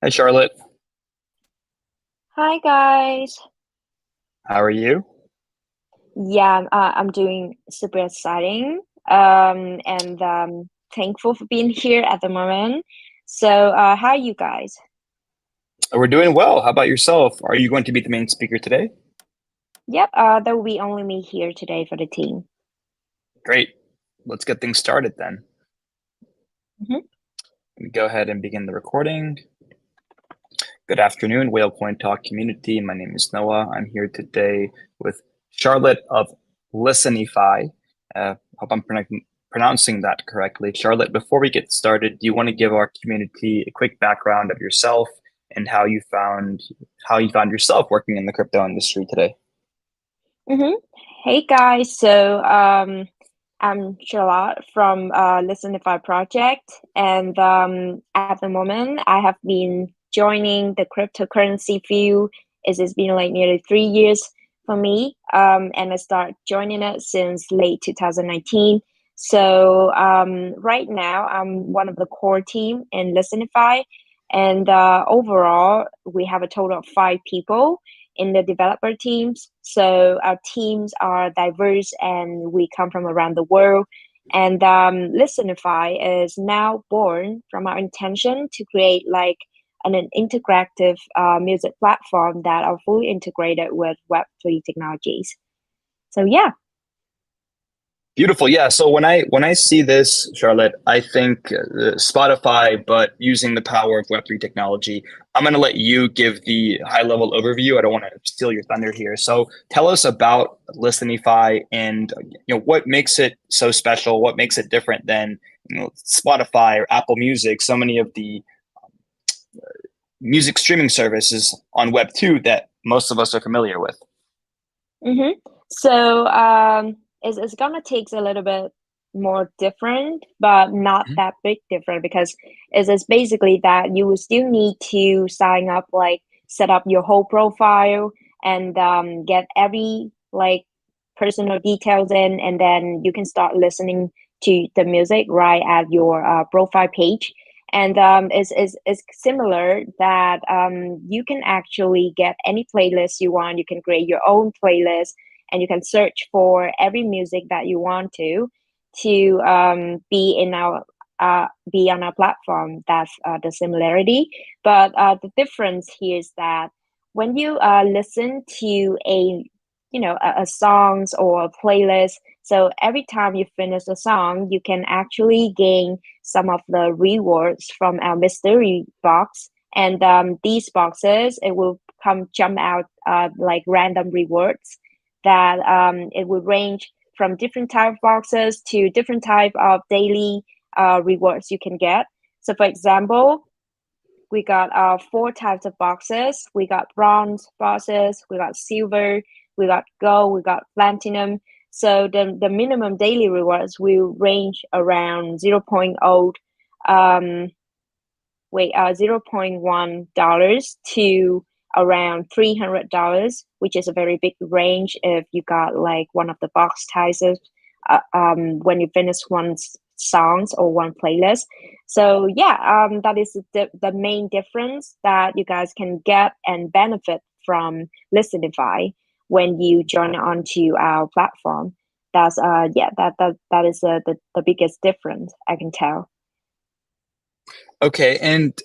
Hi, Charlotte. Hi guys. How are you? I'm doing super exciting. And thankful for being here at the moment. So, how are you guys? We're doing well. How about yourself? Are you going to be the main speaker today? Yep, there will be only me here today for the team. Great. Let's get things started then. Hmm. Let me go ahead and begin the recording. Good afternoon, Whale Point Talk community. My name is Noah. I'm here today with Charlotte of Listenify. Hope I'm pronouncing that correctly. Charlotte, before we get started, do you want to give our community a quick background of yourself and how you found yourself working in the crypto industry today? hmm Hey guys, I'm Charlotte from Listenify project, and at the moment I have been joining the cryptocurrency field. It's been like nearly 3 years for me, and I started joining it since late 2019. So right now I'm one of the core team in Listenify, and overall we have a total of 5 people in the developer teams. So our teams are diverse and we come from around the world. And Listenify is now born from our intention to create like an interactive music platform that are fully integrated with Web3 technologies. So yeah. Beautiful. Yeah. So when I see this, Charlotte, I think Spotify, but using the power of Web3 technology. I'm going to let you give the high level overview. I don't want to steal your thunder here. So tell us about Listenify and what makes it so special. What makes it different than Spotify or Apple Music. So many of the music streaming services on Web2 that most of us are familiar with. Mm-hmm. So it's gonna take a little bit more different, but not Mhm. that big different because it's basically that you will still need to sign up, like set up your whole profile and get every like personal details in, and then you can start listening to the music right at your profile page. And it's similar that you can actually get any playlist you want. You can create your own playlist, and you can search for every music that you want to be on our platform. That's the similarity. But the difference here is that when you listen to a songs or a playlist, so every time you finish a song, you can actually gain some of the rewards from our mystery box. And these boxes, it will come jump out like random rewards that it will range from different type of boxes to different type of daily rewards you can get. So for example, we got 4 types of boxes. We got bronze boxes, we got silver, we got gold, we got platinum. So the minimum daily rewards will range around 0.1 dollars to around $300, which is a very big range if you got like one of the box types when you finish one songs or one playlist. So yeah, that is the main difference that you guys can get and benefit from Listenify when you join onto our platform. That's that is the biggest difference I can tell. Okay, and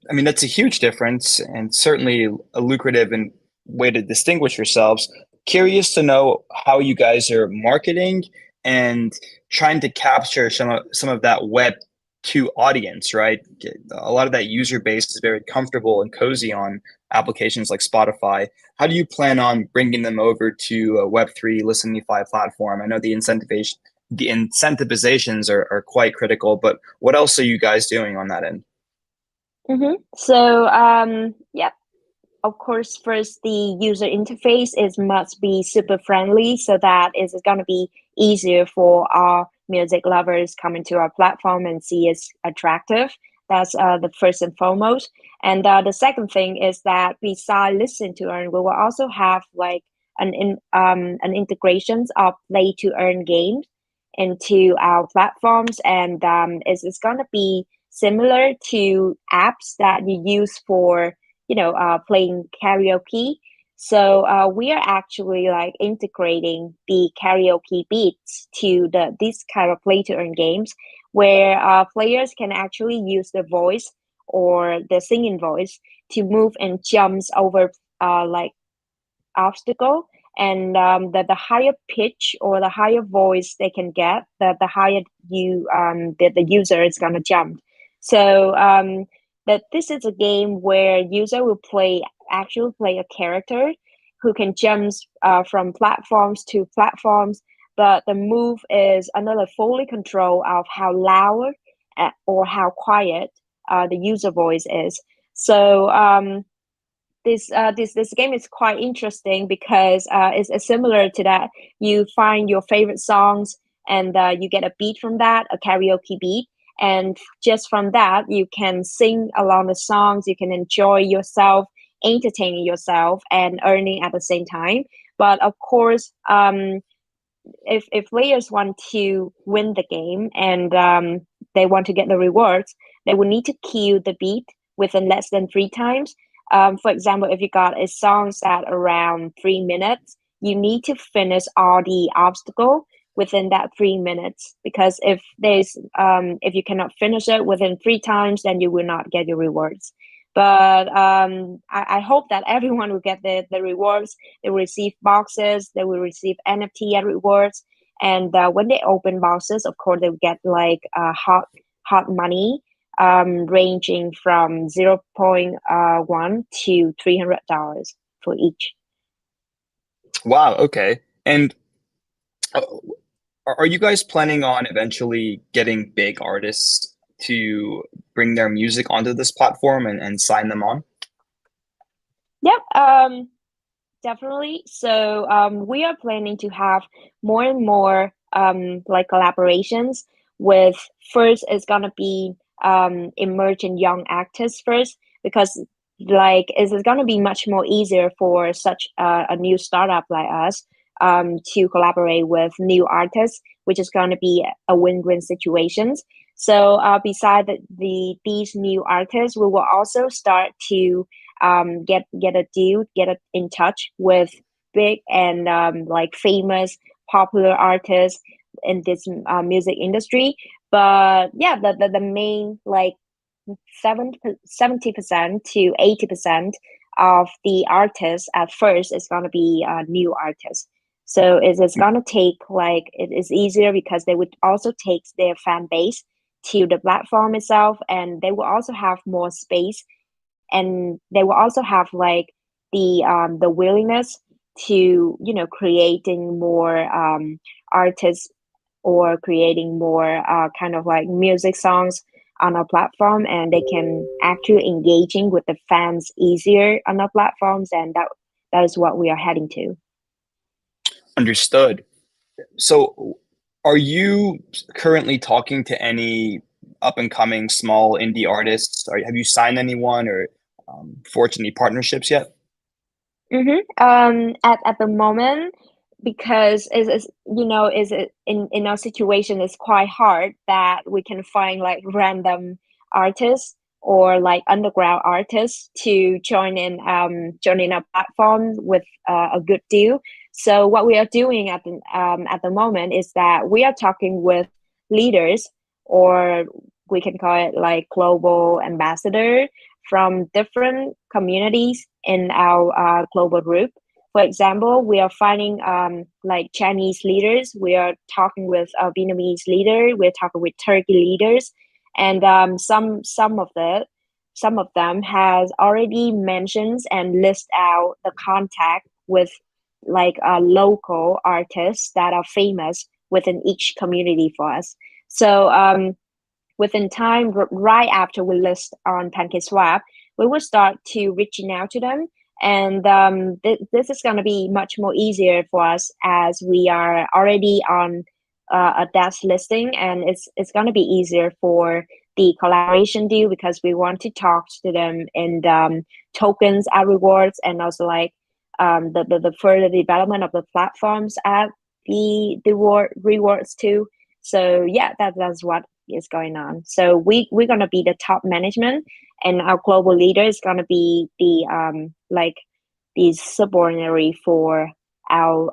I mean, that's a huge difference and certainly a lucrative and way to distinguish yourselves. Curious to know how you guys are marketing and trying to capture some of that Web 2 audience, right? A lot of that user base is very comfortable and cozy on applications like Spotify. How do you plan on bringing them over to a Web3 Listenify platform? I know the incentivizations are quite critical, but what else are you guys doing on that end? So yeah, of course, first the user interface is must be super friendly so that it's gonna be easier for our music lovers coming to our platform and see it's attractive. That's the first and foremost. And the second thing is that beside listen to earn, we will also have like an integrations of play to earn games into our platforms, and it's gonna be similar to apps that you use for, playing karaoke. So we are actually like integrating the karaoke beats to this kind of play to earn games where players can actually use the voice or the singing voice to move and jumps over like obstacle, and the higher pitch or the higher voice they can get, the higher the user is gonna jump. So that this is a game where user will actually play a character who can jump from platforms to platforms, but the move is under fully control of how loud or how quiet the user voice is. So this game is quite interesting because it's similar to that. You find your favorite songs and you get a beat from that, a karaoke beat, and just from that you can sing along the songs. You can enjoy yourself, entertaining yourself, and earning at the same time. But of course, if players want to win the game and they want to get the rewards, they will need to kill the beat within less than 3 times. For example, if you got a song at around 3 minutes, you need to finish all the obstacle within that 3 minutes. Because if you cannot finish it within 3 times, then you will not get your rewards. But I hope that everyone will get the rewards. They will receive boxes. They will receive NFT rewards. And when they open boxes, of course, they will get like hot money, ranging from 0.1 to $300 for each. Wow. Okay. And uh, are you guys planning on eventually getting big artists to bring their music onto this platform and sign them on? Yep. Definitely. So we are planning to have more and more like collaborations with, first it's gonna be emerging young actors first, because like it's gonna be much more easier for such a new startup like us to collaborate with new artists, which is gonna be a win-win situations. So beside these new artists, we will also start to get in touch with big and like famous popular artists in this music industry. But yeah, the main like 70% to 80% of the artists at first is going to be new artists. So it's going to take like it is easier because they would also take their fan base to the platform itself, and they will also have more space, and they will also have like the willingness to creating more artists or creating more kind of like music songs on our platform, and they can actually engaging with the fans easier on our platforms, and that is what we are heading to. Understood. So, are you currently talking to any up and coming small indie artists? Have you signed anyone or forged any partnerships yet? At the moment, because is is it in our situation, it's quite hard that we can find like random artists or like underground artists to join in our platform with a good deal. So what we are doing at the moment is that we are talking with leaders, or we can call it like global ambassador, from different communities in our global group. For example, we are finding like Chinese leaders. We are talking with Vietnamese leader. We're talking with Turkey leaders, and some of them has already mentioned and list out the contact with like local artists that are famous within each community for us. So within time, right after we list on PancakeSwap, we will start to reaching out to them. And this is going to be much more easier for us as we are already on a desk listing, and it's going to be easier for the collaboration deal because we want to talk to them in tokens at rewards, and also like the further development of the platforms at the rewards too. So yeah, that's what is going on. So we're gonna be the top management, and our global leader is gonna be the like the subordinary for our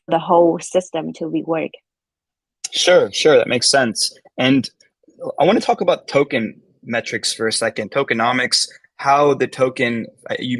the whole system to be work. Sure, that makes sense. And I want to talk about token metrics for a second. Tokenomics, how the token you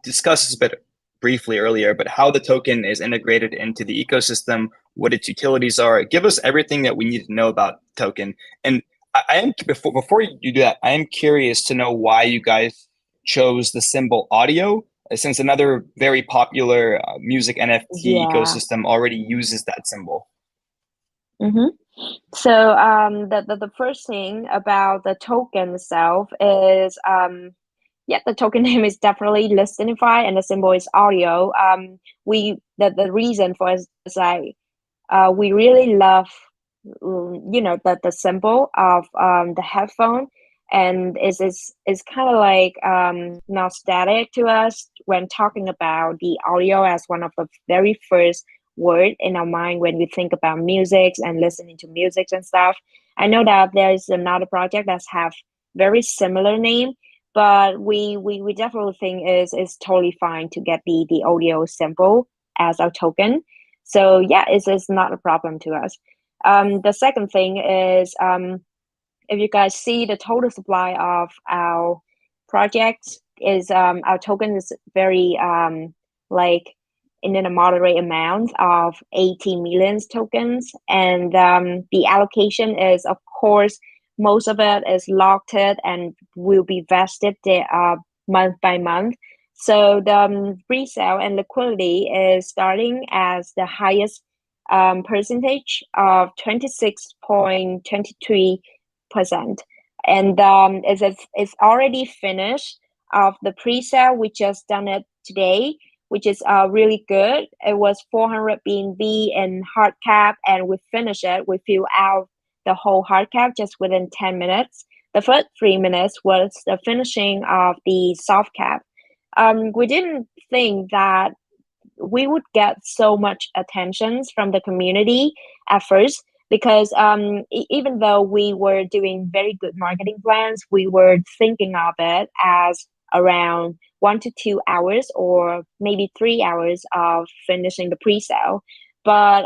discussed this a bit briefly earlier, but how the token is integrated into the ecosystem, what its utilities are. Give us everything that we need to know about token. And I am before you do that, I am curious to know why you guys chose the symbol audio, since another very popular music NFT Yeah. ecosystem already uses that symbol. Mm-hmm. So the first thing about the token itself is yeah, the token name is definitely Listenify and the symbol is audio. We the reason for it is like we really love the symbol of the headphone, and is kind of like nostalgic to us when talking about the audio as one of the very first word in our mind when we think about music and listening to music and stuff. I know that there is another project that have very similar name, but we definitely think is totally fine to get the audio symbol as our token. So yeah, it's not a problem to us. The second thing is if you guys see the total supply of our project is our token is very like in a moderate amount of 80 million tokens, and the allocation is of course most of it is locked and will be vested month by month. So the resale and liquidity is starting as the highest percentage of 26.23%. And it's already finished of the pre-sale. We just done it today, which is really good. It was 400 BNB in hard cap, and we finished it. We fill out the whole hard cap just within 10 minutes. The first 3 minutes was the finishing of the soft cap. We didn't think that we would get so much attentions from the community at first, because even though we were doing very good marketing plans, we were thinking of it as around 1 to 2 hours or maybe 3 hours of finishing the pre-sale. But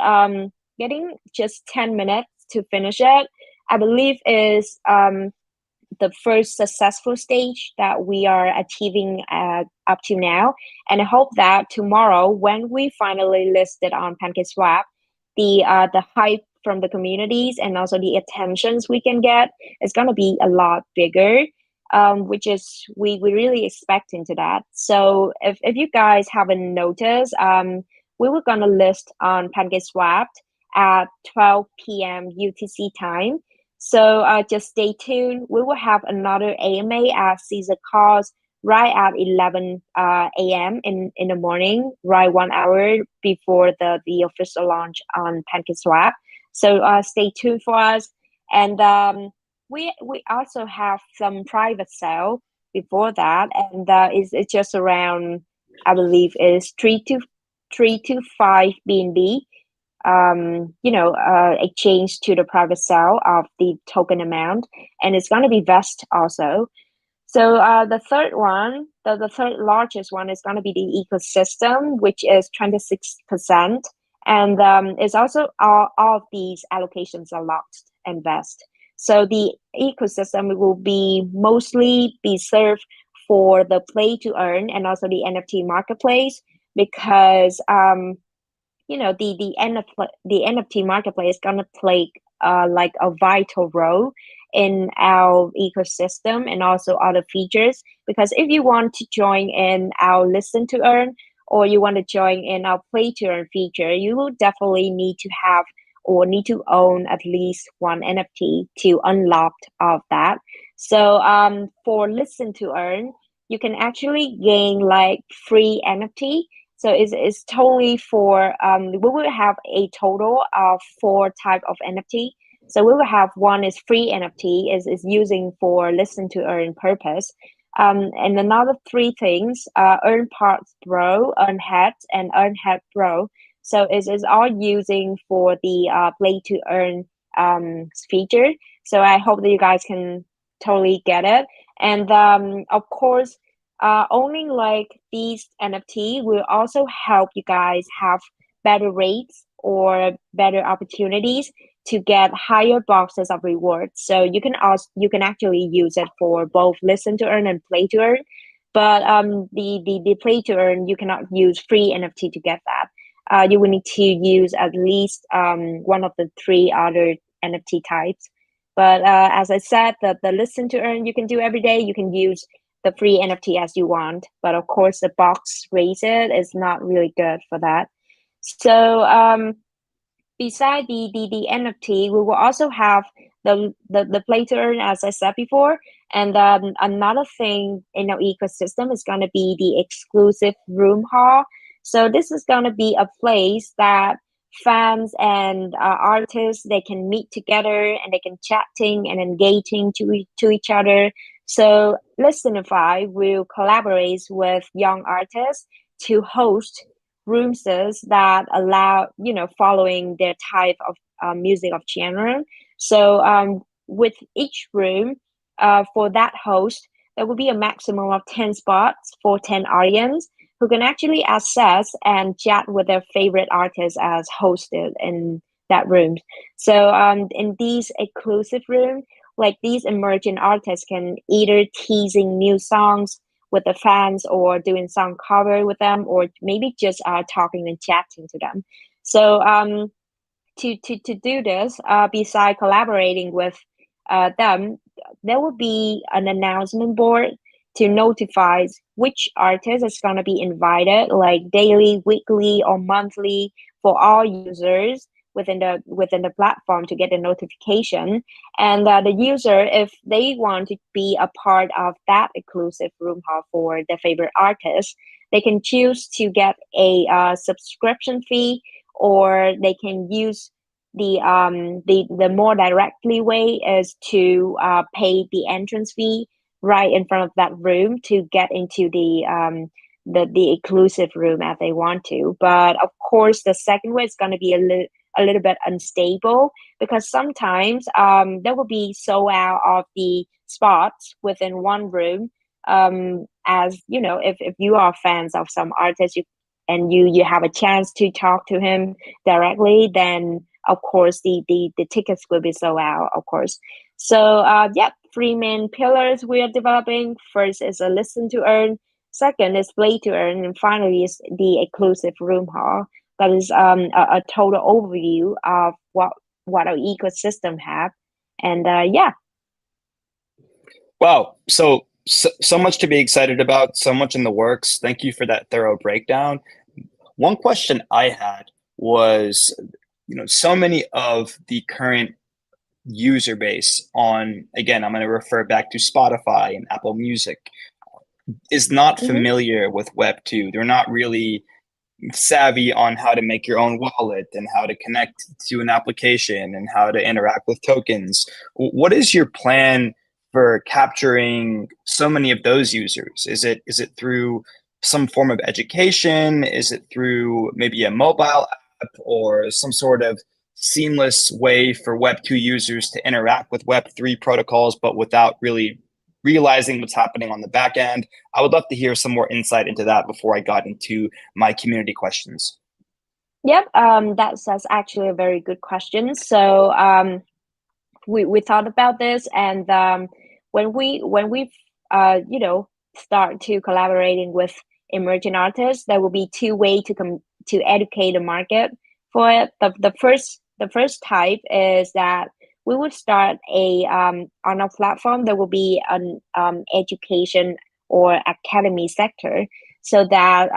getting just 10 minutes to finish it, I believe is the first successful stage that we are achieving up to now. And I hope that tomorrow, when we finally list it on PancakeSwap, the hype from the communities and also the attentions we can get is going to be a lot bigger, which is we really expecting to that. So if you guys haven't noticed, we were going to list on PancakeSwap at 12 p.m. UTC time. So just stay tuned. We will have another AMA at Caesar Cause right at 11 a.m. in the morning, right 1 hour before the official launch on PancakeSwap. So stay tuned for us. And we also have some private sale before that, and it's just around, I believe, is 3 to 5 BNB. Exchange to the private sale of the token amount, and it's going to be vest also. So the third one, the third largest one is going to be the ecosystem, which is 26%, and it's also all of these allocations are locked and vest. So the ecosystem will be mostly be served for the play to earn and also the NFT marketplace, because the NFT marketplace is gonna play like a vital role in our ecosystem and also other features. Because if you want to join in our listen to earn, or you want to join in our play to earn feature, you will definitely need to have or need to own at least one NFT to unlock of that. So for listen to earn, you can actually gain like free NFT. So it's totally for we will have a total of 4 type of NFT. So we will have one is free NFT is using for listen to earn purpose. And another 3 things, earn parts bro, earn hat, and earn hat bro. So it's all using for the play to earn feature. So I hope that you guys can totally get it. And of course, owning like these NFT will also help you guys have better rates or better opportunities to get higher boxes of rewards. So you can actually use it for both listen to earn and play to earn. But the play to earn, you cannot use free NFT to get that. You will need to use at least one of the three other NFT types. But as I said, the listen to earn you can do every day. You can use the free NFT as you want. But of course, the box rated is not really good for that. So beside the NFT, we will also have the play to earn, as I said before. And another thing in our ecosystem is going to be the exclusive room hall. So this is going to be a place that fans and artists they can meet together and they can chatting and engaging to each other. So Listenify will collaborate with young artists to host rooms that allow following their type of music of genre. So with each room for that host there will be a maximum of 10 spots for 10 audience who can actually access and chat with their favorite artists as hosted in that room. So in these exclusive room, like these emerging artists can either teasing new songs with the fans or doing some cover with them or maybe just talking and chatting to them. So to do this, beside collaborating with them, there will be an announcement board to notify which artist is going to be invited, like daily, weekly, or monthly, for all users within the platform to get a notification. And the user, if they want to be a part of that exclusive room hall for their favorite artist, they can choose to get a subscription fee, or they can use the more directly way is to pay the entrance fee right in front of that room to get into the exclusive room as they want to. But of course, the second way is going to be a little bit unstable because sometimes there will be sold out of the spots within one room. As you know, if you are fans of some artist, you have a chance to talk to him directly, then of course the tickets will be sold out, of course. So yeah, three main pillars we are developing. First is a listen to earn, second is play to earn, and finally is the exclusive room hall. That is a total overview of what our ecosystem have. And yeah. Wow. So much to be excited about, so much in the works. Thank you for that thorough breakdown. One question I had was, so many of the current user base on, again, I'm going to refer back to Spotify and Apple Music, is not Mm-hmm. familiar with Web2. They're not really savvy on how to make your own wallet and how to connect to an application and how to interact with tokens. What is your plan for capturing so many of those users? Is it through some form of education? Is it through maybe a mobile app or some sort of seamless way for Web2 users to interact with Web3 protocols, but without really realizing what's happening on the back end? I would love to hear some more insight into that before I got into my community questions. Yep, that's actually a very good question. So we thought about this, and when we start to collaborating with emerging artists, there will be two way to educate the market for it. The first type is that we would start a on our platform there will be an education or academy sector, so that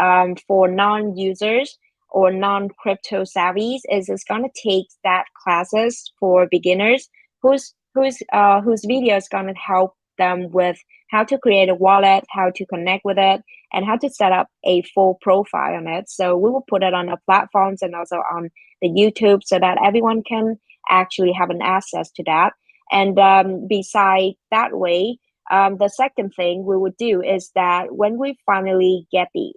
for non-users or non-crypto savvies is going to take that classes for beginners whose video is going to help them with how to create a wallet, how to connect with it, and how to set up a full profile on it. So we will put it on our platforms and also on the YouTube so that everyone can actually have an access to that. And beside that way, the second thing we would do is that when we finally get the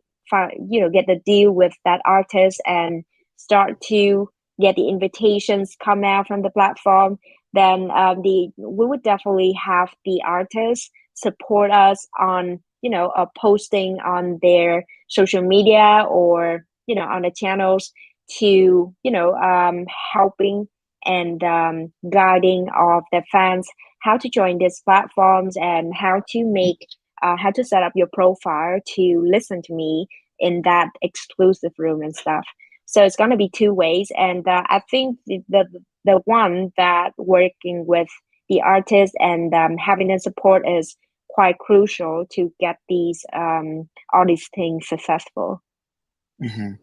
deal with that artist and start to get the invitations come out from the platform, then we would definitely have the artists support us on posting on their social media or on the channels to helping and guiding of the fans how to join these platforms and how to set up your profile to listen to me in that exclusive room and stuff. So it's going to be two ways, and I think the one that working with the artist and having the support is quite crucial to get these all these things successful. Mhm.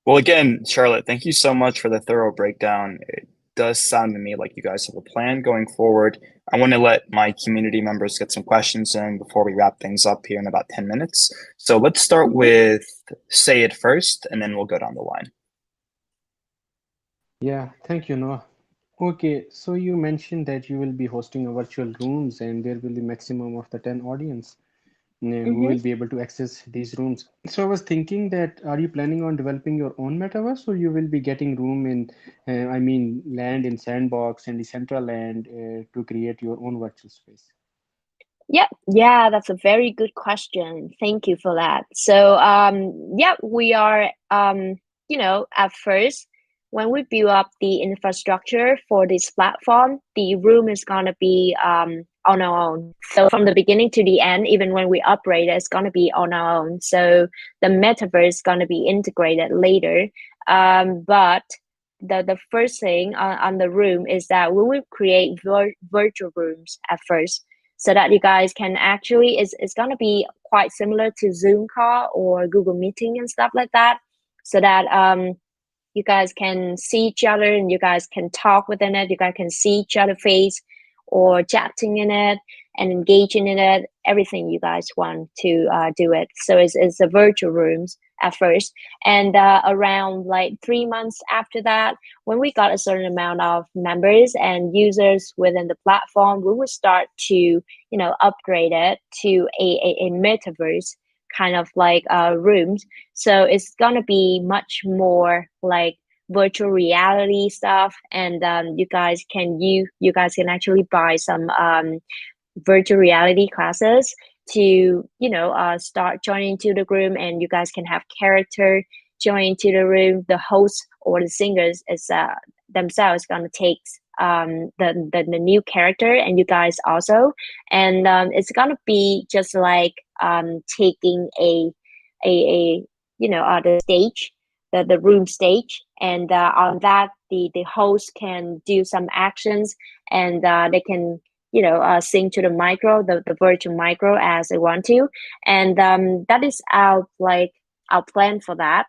Well, again, Charlotte, thank you so much for the thorough breakdown. It does sound to me like you guys have a plan going forward. I want to let my community members get some questions in before we wrap things up here in about 10 minutes. So let's start with Say It first, and then we'll go down the line. Yeah, thank you, Noah. Okay, so you mentioned that you will be hosting a virtual rooms and there will be maximum of the 10 audience who Mm-hmm. will be able to access these rooms. So I was thinking that are you planning on developing your own metaverse or you will be getting room in, I mean, land in Sandbox and Decentraland to create your own virtual space? Yep. Yeah, that's a very good question. Thank you for that. So, yeah, we are, at first, when we build up the infrastructure for this platform, the room is gonna be on our own. So from the beginning to the end, even when we operate, it's gonna be on our own. So the metaverse is gonna be integrated later. But the first thing on the room is that we will create virtual rooms at first so that you guys can actually it's going to be quite similar to Zoom call or Google Meeting and stuff like that, so that you guys can see each other and you guys can talk within it. You guys can see each other face or chatting in it and engaging in it. Everything you guys want to do it. So it's a virtual rooms at first, and around like 3 months after that, when we got a certain amount of members and users within the platform, we will start to upgrade it to a metaverse kind of like rooms. So it's gonna be much more like virtual reality stuff, and you guys can actually buy some virtual reality classes to start joining to the room, and you guys can have character join to the room. The host or the singers is themselves gonna take the new character and you guys also, and it's gonna be just like taking a the stage, the room stage, and on that the host can do some actions, and they can sync to the micro, the virtual micro as they want to, and that is our plan for that,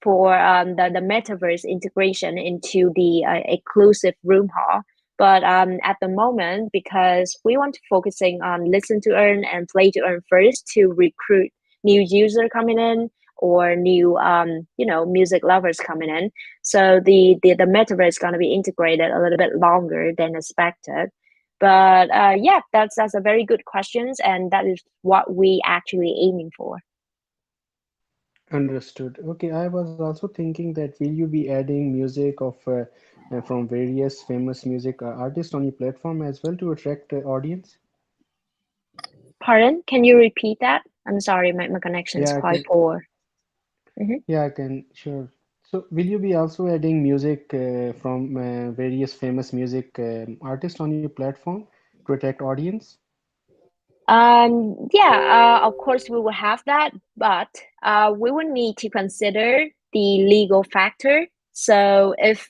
for the metaverse integration into the exclusive room hall. But at the moment, because we want to focusing on listen to earn and play to earn first to recruit new user coming in or new music lovers coming in, so the metaverse is going to be integrated a little bit longer than expected. But yeah, that's a very good questions, and that is what we actually aiming for. Understood. Okay, I was also thinking that will you be adding music of from various famous music artists on your platform as well to attract the audience? Pardon? Can you repeat that? I'm sorry, my connection is Yeah, I quite can. poor. Hmm. Yeah, I can. Sure. So, will you be also adding music from various famous music artists on your platform to attract audience? Yeah, of course we will have that, but we will need to consider the legal factor. So if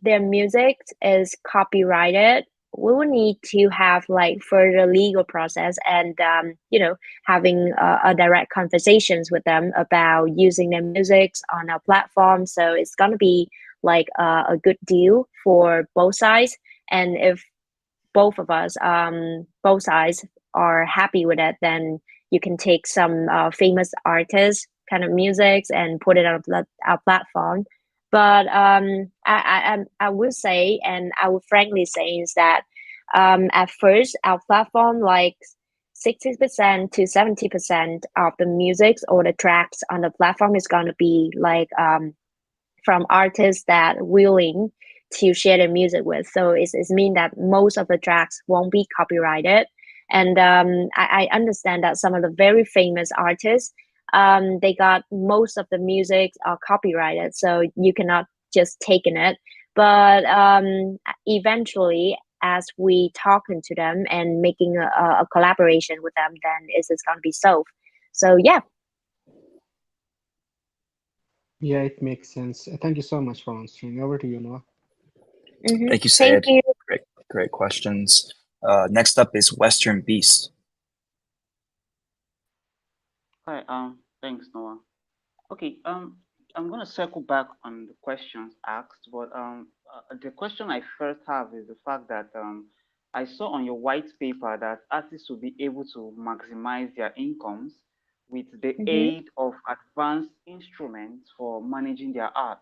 their music is copyrighted, we will need to have like further legal process and having a direct conversations with them about using their music on our platform. So it's gonna be like a good deal for both sides, and if both sides are happy with it, then you can take some famous artists kind of musics and put it on our platform. But I will say, and I will frankly say, is that at first our platform like 60% to 70% of the music or the tracks on the platform is going to be like from artists that willing to share their music with. So it's mean that most of the tracks won't be copyrighted. And I understand that some of the very famous artists, they got most of the music are copyrighted, so you cannot just take in it. But eventually, as we talking to them and making a collaboration with them, then it's going to be solved. So yeah. Yeah, it makes sense. Thank you so much for answering. Over to you, Noah. Thank you, Thank Sayed. you. Great questions. Next up is Western Beast. Hi, thanks, Noah. Okay, I'm gonna circle back on the questions asked, but the question I first have is the fact that I saw on your white paper that artists will be able to maximize their incomes with the aid of advanced instruments for managing their art.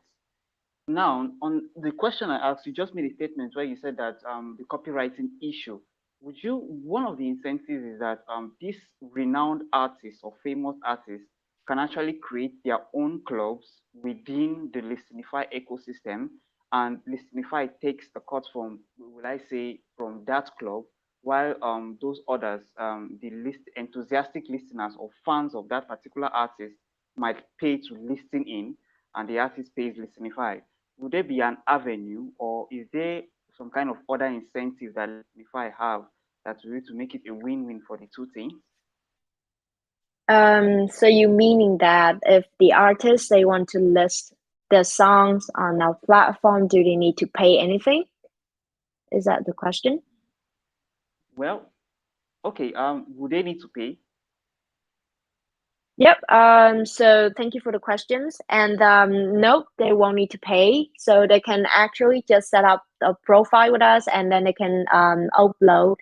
Now, on the question I asked, you just made a statement where you said that the copywriting issue. One of the incentives is that these renowned artists or famous artists can actually create their own clubs within the Listenify ecosystem, and Listenify takes a cut from, will I say, from that club, while those others, the enthusiastic listeners or fans of that particular artist might pay to listen in, and the artist pays Listenify. Would there be an avenue, or is there some kind of other incentive that Listenify have that will to make it a win-win for the two things? So you meaning that if the artists they want to list their songs on our platform, do they need to pay anything? Is that the question? Well, okay. Would they need to pay? Yep. So thank you for the questions. And nope, they won't need to pay. So they can actually just set up a profile with us, and then they can upload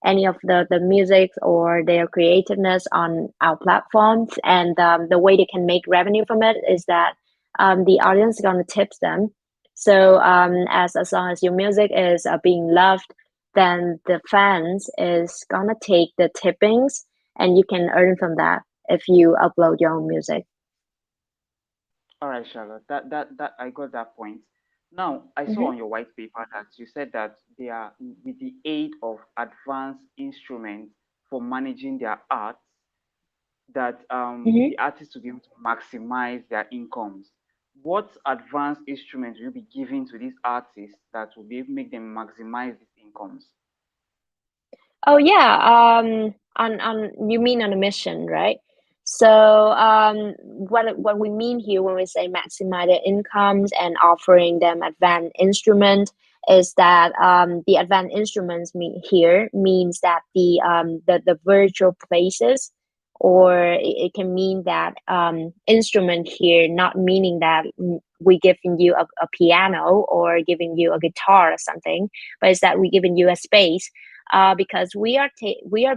any of the music or their creativeness on our platforms. And the way they can make revenue from it is that the audience is gonna tips them. So as long as your music is being loved, then the fans is gonna take the tippings, and you can earn from that if you upload your own music. All right, Charlotte. That I got that point. Now, I saw on your white paper that you said that they are with the aid of advanced instruments for managing their arts, that the artists will be able to maximize their incomes. What advanced instruments will you be giving to these artists that will be able to make them maximize these incomes? Oh yeah, on you mean on a mission, right? So what we mean here when we say maximize their incomes and offering them advanced instrument is that the advanced instruments mean here means that the virtual places, or it can mean that instrument here not meaning that we giving you a piano or giving you a guitar or something, but it's that we giving you a space, because we are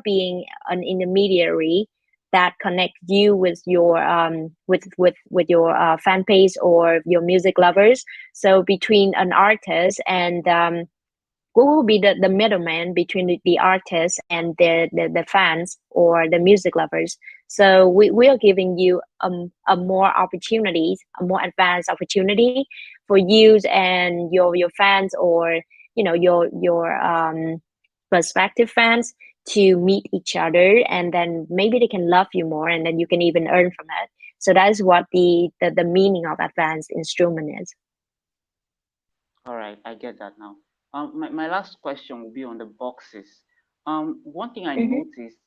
being an intermediary that connect you with your with your fan base or your music lovers. So between an artist and we will be the middleman between the artist and the fans or the music lovers. So we are giving you a more opportunities, a more advanced opportunity for you and your fans, or your prospective fans to meet each other, and then maybe they can love you more, and then you can even earn from it. So that is what the meaning of advanced instrument is. All right, I get that now. My last question will be on the boxes. One thing I noticed,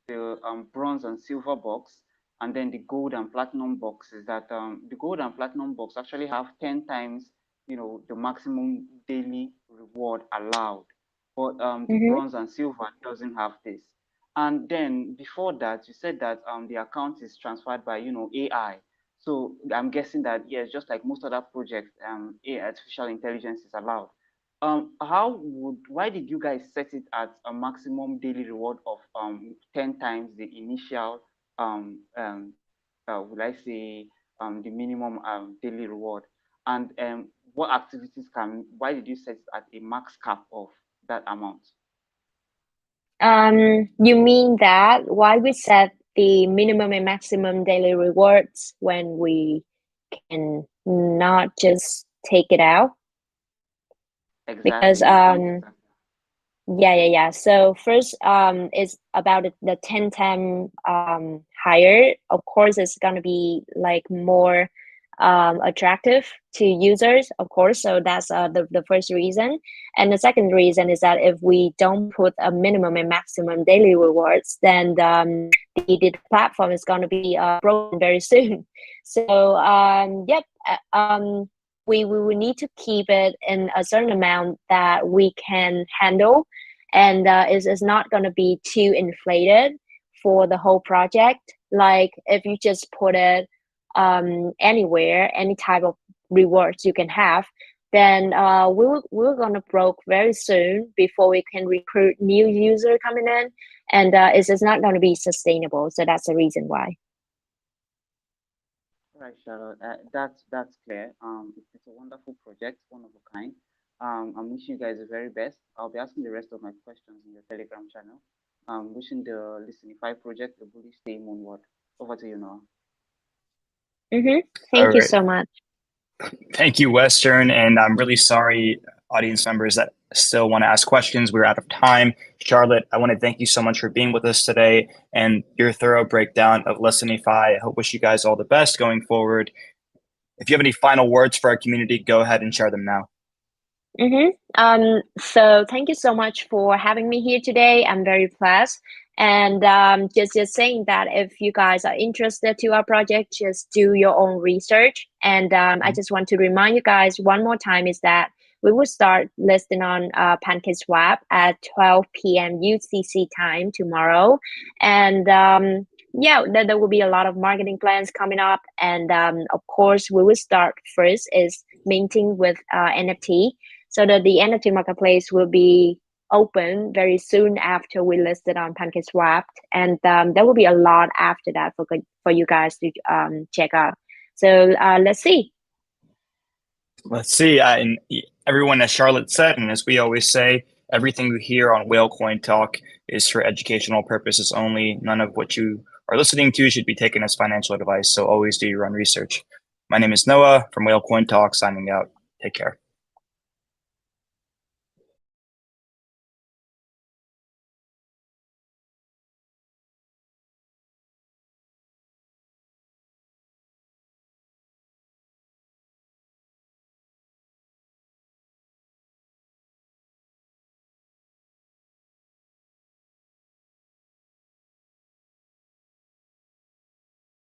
the bronze and silver box, and then the gold and platinum box, is that the gold and platinum box actually have 10 times, the maximum daily reward allowed. But the bronze and silver doesn't have this. And then before that, you said that the account is transferred by, AI. So I'm guessing that, yes, just like most other projects, artificial intelligence is allowed. Why did you guys set it at a maximum daily reward of 10 times the initial, would I say, the minimum daily reward? And why did you set it at a max cap of that amount? You mean that why we set the minimum and maximum daily rewards when we can not just take it out. Because Exactly. You can't just. yeah. So first, it's about the 10 time higher. Of course, it's gonna be like more attractive to users, of course. So that's the first reason. And the second reason is that if we don't put a minimum and maximum daily rewards, then the platform is gonna be broken very soon. So yep. We will need to keep it in a certain amount that we can handle, and is not going to be too inflated for the whole project. Like if you just put it anywhere, any type of rewards you can have, then we're going to broke very soon before we can recruit new user coming in, and it's not going to be sustainable. So that's the reason why. Right, Charlotte. That's clear. It's a wonderful project, one of a kind. I'm wishing you guys the very best. I'll be asking the rest of my questions in the Telegram channel. Wishing the Listenify project a bullish day onward. Over to you, Noah. Thank All you right. so much. Thank you, Western. And I'm really sorry, audience members that still want to ask questions. We're out of time. Charlotte, I want to thank you so much for being with us today and your thorough breakdown of Listenify. I wish you guys all the best going forward. If you have any final words for our community, go ahead and share them now. So thank you so much for having me here today. I'm very pleased. And just saying that if you guys are interested to our project, just do your own research. And I just want to remind you guys one more time is that we will start listing on PancakeSwap at 12 p.m. UTC time tomorrow. And yeah, there will be a lot of marketing plans coming up. And of course, we will start first is minting with NFT. So that the NFT marketplace will be open very soon after we list it on PancakeSwap, and there will be a lot after that for you guys to check out. So let's see. Let's see. And everyone, as Charlotte said, and as we always say, everything you hear on Whale Coin Talk is for educational purposes only. None of what you are listening to should be taken as financial advice. So always do your own research. My name is Noah from Whale Coin Talk, signing out. Take care.